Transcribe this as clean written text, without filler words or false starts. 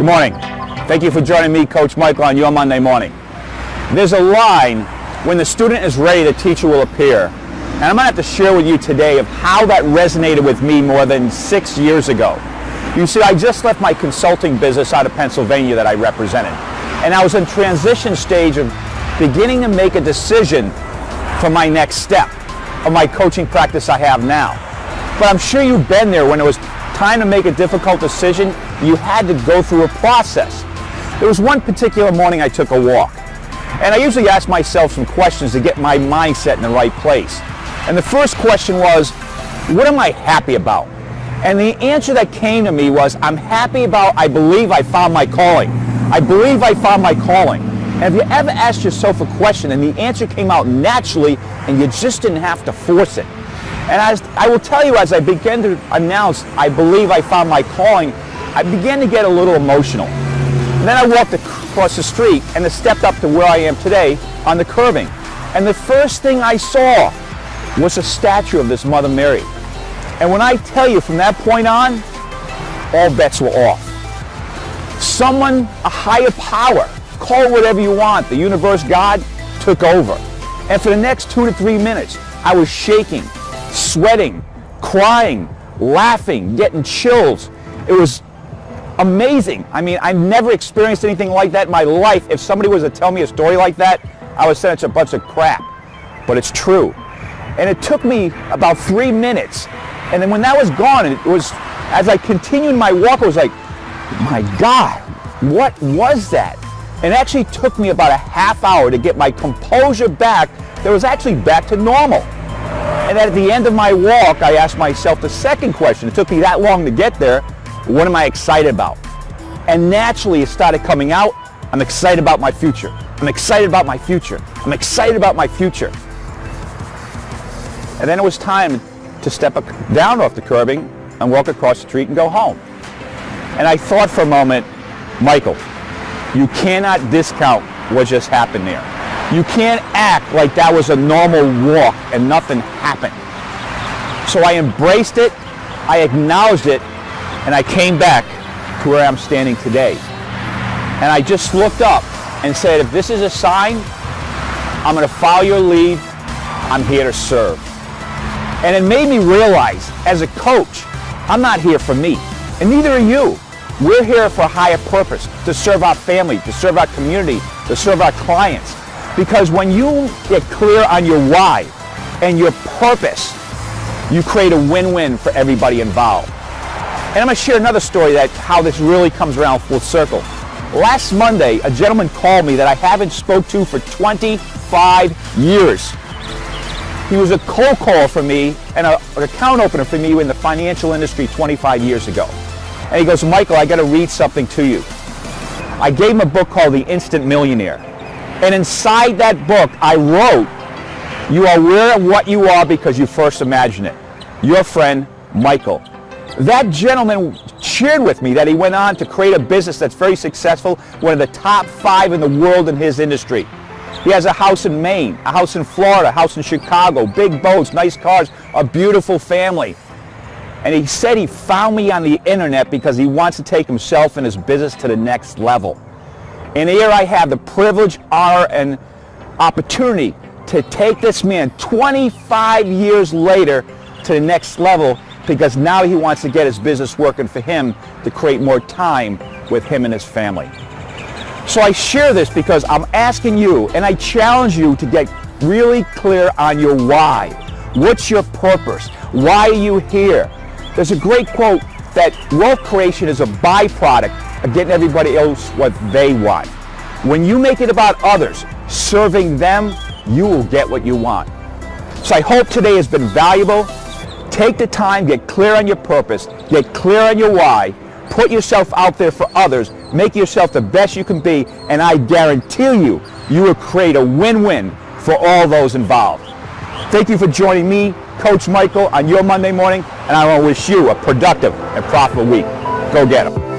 Good morning. Thank you for joining me, Coach Michael, on your Monday morning. There's a line, when the student is ready, the teacher will appear. And I'm going to have to share with you today of how that resonated with me more than 6 years ago. You see, I just left my consulting business out of Pennsylvania that I represented. And I was in transition stage of beginning to make a decision for my next step of my coaching practice I have now. But I'm sure you've been there when it was time to make a difficult decision. You had to go through a process. There was one particular morning I took a walk. And I usually ask myself some questions to get my mindset in the right place. And the first question was, what am I happy about? And the answer that came to me was, I'm happy about, I believe I found my calling. I believe I found my calling. And have you ever asked yourself a question and the answer came out naturally and you just didn't have to force it? And as I will tell you, as I began to announce, I believe I found my calling, I began to get a little emotional. And then I walked across the street and stepped up to where I am today on the curbing. And the first thing I saw was a statue of this Mother Mary. And when I tell you from that point on, all bets were off. Someone, a higher power, call it whatever you want, the universe, God, took over. And for the next 2 to 3 minutes, I was shaking, sweating, crying, laughing, getting chills. It was amazing. I mean, I've never experienced anything like that in my life. If somebody was to tell me a story like that, I would say it's a bunch of crap. But it's true. And it took me about 3 minutes. And then when that was gone, it was, as I continued my walk, I was like, my God, what was that? And it actually took me about a half hour to get my composure back. That was actually back to normal. And at the end of my walk, I asked myself the second question. It took me that long to get there. What am I excited about? And naturally, it started coming out. I'm excited about my future. I'm excited about my future. I'm excited about my future. And then it was time to step down off the curbing and walk across the street and go home. And I thought for a moment, Michael, you cannot discount what just happened there. You can't act like that was a normal walk and nothing happened. So I embraced it, I acknowledged it, and I came back to where I'm standing today. And I just looked up and said, if this is a sign, I'm going to follow your lead. I'm here to serve. And it made me realize, as a coach, I'm not here for me, and neither are you. We're here for a higher purpose, to serve our family, to serve our community, to serve our clients. Because when you get clear on your why and your purpose, you create a win-win for everybody involved. And I'm going to share another story that how this really comes around full circle. Last Monday, a gentleman called me that I haven't spoke to for 25 years. He was a cold caller for me and an account opener for me in the financial industry 25 years ago. And he goes, Michael, I got to read something to you. I gave him a book called The Instant Millionaire. And inside that book, I wrote, you are aware of what you are because you first imagined it. Your friend, Michael. That gentleman shared with me that he went on to create a business that's very successful, one of the top 5 in the world in his industry. He has a house in Maine, a house in Florida, a house in Chicago, big boats, nice cars, a beautiful family. And he said he found me on the internet because he wants to take himself and his business to the next level. And here I have the privilege, honor, and opportunity to take this man 25 years later to the next level because now he wants to get his business working for him to create more time with him and his family. So I share this because I'm asking you, and I challenge you to get really clear on your why. What's your purpose? Why are you here? There's a great quote that wealth creation is a byproduct of getting everybody else what they want. When you make it about others, serving them, you will get what you want. So I hope today has been valuable. Take the time, get clear on your purpose, get clear on your why, put yourself out there for others, make yourself the best you can be, and I guarantee you, you will create a win-win for all those involved. Thank you for joining me, Coach Michael, on your Monday morning, and I want to wish you a productive and profitable week. Go get 'em.